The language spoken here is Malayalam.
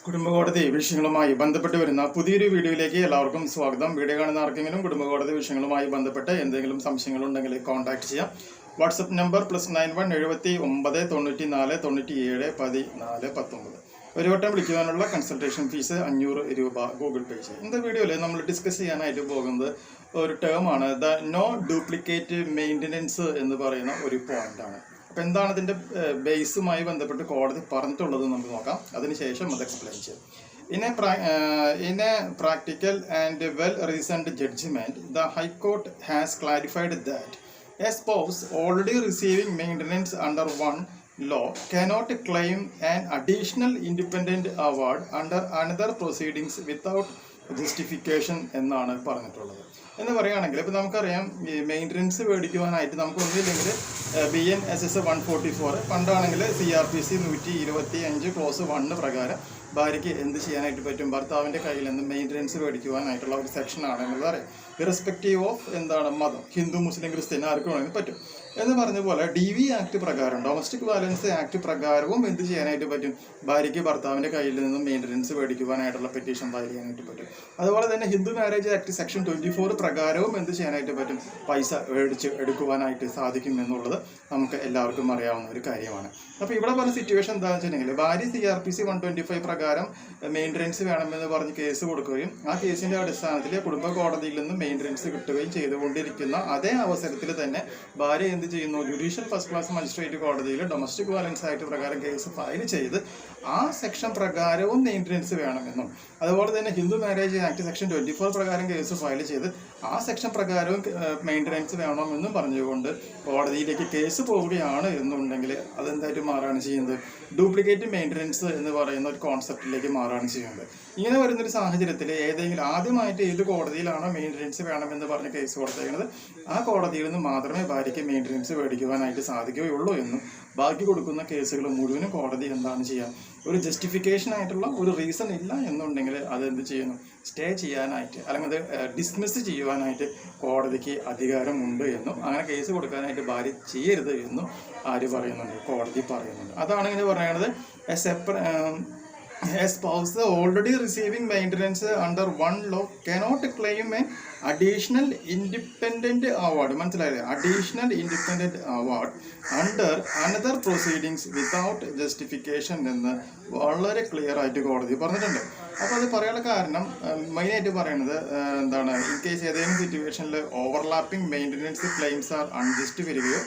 കുടുംബകോടതി വിഷയങ്ങളുമായി ബന്ധപ്പെട്ട് വരുന്ന പുതിയൊരു വീഡിയോയിലേക്ക് എല്ലാവർക്കും സ്വാഗതം. വീഡിയോ കാണുന്ന ആർക്കെങ്കിലും കുടുംബകോടതി വിഷയങ്ങളുമായി ബന്ധപ്പെട്ട് എന്തെങ്കിലും സംശയങ്ങളുണ്ടെങ്കിൽ കോൺടാക്ട് ചെയ്യാം. WhatsApp number +91 79 94 97 14 19. ഒരു വട്ടം വിളിക്കുവാനുള്ള കൺസൾട്ടേഷൻ ഫീസ് 500 രൂപ ഗൂഗിൾ പേ ചെയ്യും. ഇന്നത്തെ വീഡിയോയിൽ നമ്മൾ ഡിസ്കസ് ചെയ്യാനായിട്ട് പോകുന്നത് ഒരു ടേമാണ് ദ നോ ഡ്യൂപ്ലിക്കേറ്റ് മെയിൻ്റനൻസ് എന്ന് പറയുന്ന ഒരു പോയിന്റാണ്. അപ്പോൾ എന്താണ് ഇതിൻ്റെ ബേസുമായി ബന്ധപ്പെട്ട് കോടതി പറഞ്ഞിട്ടുള്ളത് നമുക്ക് നോക്കാം. അതിനുശേഷം അത് എക്സ്പ്ലെയിൻ ചെയ്യാം. In a practical and well-reasoned judgment, the High Court has clarified that a spouse already receiving maintenance under one law cannot claim an additional independent award under another proceedings without justification എന്നാണ് പറഞ്ഞിട്ടുള്ളത്. എന്ന് പറയുകയാണെങ്കിൽ ഇപ്പോൾ നമുക്കറിയാം ഈ മെയിൻ്റനൻസ് മേടിക്കുവാനായിട്ട് നമുക്ക് ഒന്നുമില്ലെങ്കിൽ BNSS 144 പണ്ടാണെങ്കിൽ CRPC 125 ക്ലോസ് 1 പ്രകാരം ഭാര്യയ്ക്ക് എന്ത് ചെയ്യാനായിട്ട് പറ്റും, ഭർത്താവിൻ്റെ കയ്യിൽ നിന്ന് മെയിൻ്റനൻസ് മേടിക്കുവാനായിട്ടുള്ള ഒരു സെക്ഷനാണ് എന്നുള്ളത് അറിയാം. ഇറസ്പെക്റ്റീവ് ഓഫ് എന്താണ് മതം, ഹിന്ദു മുസ്ലിം ക്രിസ്ത്യൻ ആർക്കും വേണമെങ്കിൽ പറ്റും എന്ന് പറഞ്ഞ പോലെ DV ആക്ട് പ്രകാരം, ഡൊമസ്റ്റിക് വയലൻസ് ആക്ട് പ്രകാരവും എന്ത് ചെയ്യാനായിട്ട് പറ്റും, ഭാര്യയ്ക്ക് ഭർത്താവിൻ്റെ കയ്യിൽ നിന്നും മെയിൻ്റനൻസ് മേടിക്കുവാനായിട്ടുള്ള പെറ്റീഷൻ ഫയൽ ചെയ്യാനായിട്ട് പറ്റും. അതുപോലെ തന്നെ ഹിന്ദു മാരേജ് ആക്ട് സെക്ഷൻ 24 പ്രകാരവും എന്ത് ചെയ്യാനായിട്ട് പറ്റും, പൈസ മേടിച്ച് എടുക്കുവാനായിട്ട് സാധിക്കും എന്നുള്ളത് നമുക്ക് എല്ലാവർക്കും അറിയാവുന്ന ഒരു കാര്യമാണ്. അപ്പോൾ ഇവിടെ പല സിറ്റുവേഷൻ എന്താണെന്ന് വെച്ചിട്ടുണ്ടെങ്കിൽ ഭാര്യ CRPC 125 പ്രകാരം മെയിൻ്റനൻസ് വേണമെന്ന് പറഞ്ഞ് കേസ് കൊടുക്കുകയും ആ കേസിൻ്റെ അടിസ്ഥാനത്തിൽ കുടുംബ കോടതിയിൽ നിന്നും മെയിൻ്റനൻസ് കിട്ടുകയും ചെയ്തുകൊണ്ടിരിക്കുന്ന അതേ അവസരത്തിൽ തന്നെ ഭാര്യ എന്ത് ചെയ്യുന്നു, ജുഡീഷ്യൽ ഫസ്റ്റ് ക്ലാസ് മജിസ്ട്രേറ്റ് കോടതിയിൽ ഡൊമസ്റ്റിക് വയലൻസ് ആക്ട് പ്രകാരം കേസ് ഫയൽ ചെയ്ത് ആ സെക്ഷൻ പ്രകാരവും മെയിൻ്റനൻസ് വേണമെന്നും, അതുപോലെ തന്നെ ഹിന്ദു മാരേജ് ആക്ട് സെക്ഷൻ 24 പ്രകാരം കേസ് ഫയൽ ചെയ്ത് ആ സെക്ഷൻ പ്രകാരവും മെയിൻ്റനൻസ് വേണമെന്നും പറഞ്ഞുകൊണ്ട് കോടതിയിലേക്ക് കേസ് പോവുകയാണ് എന്നുണ്ടെങ്കിൽ അതെന്തായിട്ട് മാറാണ് ചെയ്യുന്നത്, ഡ്യൂപ്ലിക്കേറ്റ് മെയിൻ്റനൻസ് എന്ന് പറയുന്ന ഒരു കോൺസെപ്റ്റിലേക്ക് മാറാണ് ചെയ്യുന്നത്. ഇങ്ങനെ വരുന്നൊരു സാഹചര്യത്തിൽ ഏതെങ്കിലും ആദ്യമായിട്ട് ഏത് കോടതിയിലാണോ മെയിൻ്റനൻസ് വേണമെന്ന് പറഞ്ഞ് കേസ് കൊടുത്തേക്കുന്നത് ആ കോടതിയിൽ നിന്ന് മാത്രമേ ഭാര്യയ്ക്ക് മെയിൻ്റനൻസ് മേടിക്കുവാനായിട്ട് സാധിക്കുകയുള്ളൂ എന്നും, ബാക്കി കൊടുക്കുന്ന കേസുകൾ മുഴുവനും കോടതി എന്താണ് ചെയ്യുക, ഒരു ജസ്റ്റിഫിക്കേഷൻ ആയിട്ടുള്ള ഒരു റീസൺ ഇല്ല എന്നുണ്ടെങ്കിൽ അതെന്ത് ചെയ്യുന്നു, സ്റ്റേ ചെയ്യാനായിട്ട് അല്ലെങ്കിൽ അത് ഡിസ്മിസ് ചെയ്യുവാനായിട്ട് കോടതിക്ക് അധികാരമുണ്ട് എന്നും, അങ്ങനെ കേസ് കൊടുക്കാനായിട്ട് ഭാര്യ ചെയ്യരുത് എന്നും ആര് പറയുന്നുണ്ട്, കോടതി പറയുന്നുണ്ട്. അതാണ് ഇങ്ങനെ പറയുന്നത്, a spouse already receiving maintenance under one law cannot claim an additional independent award, മനസ്സിലായില്ലേ, additional independent award under another proceedings without justification എന്ന് വളരെ ക്ലിയർ ആയിട്ട് കോടതി പറഞ്ഞിട്ടുണ്ട്. അപ്പോൾ അത് പറയാനുള്ള കാരണം മെയിനായിട്ട് പറയുന്നത് എന്താണ്, ഇൻ കേസ് ഏതെങ്കിലും സിറ്റുവേഷനിൽ overlapping maintenance claims R unjust വരികയോ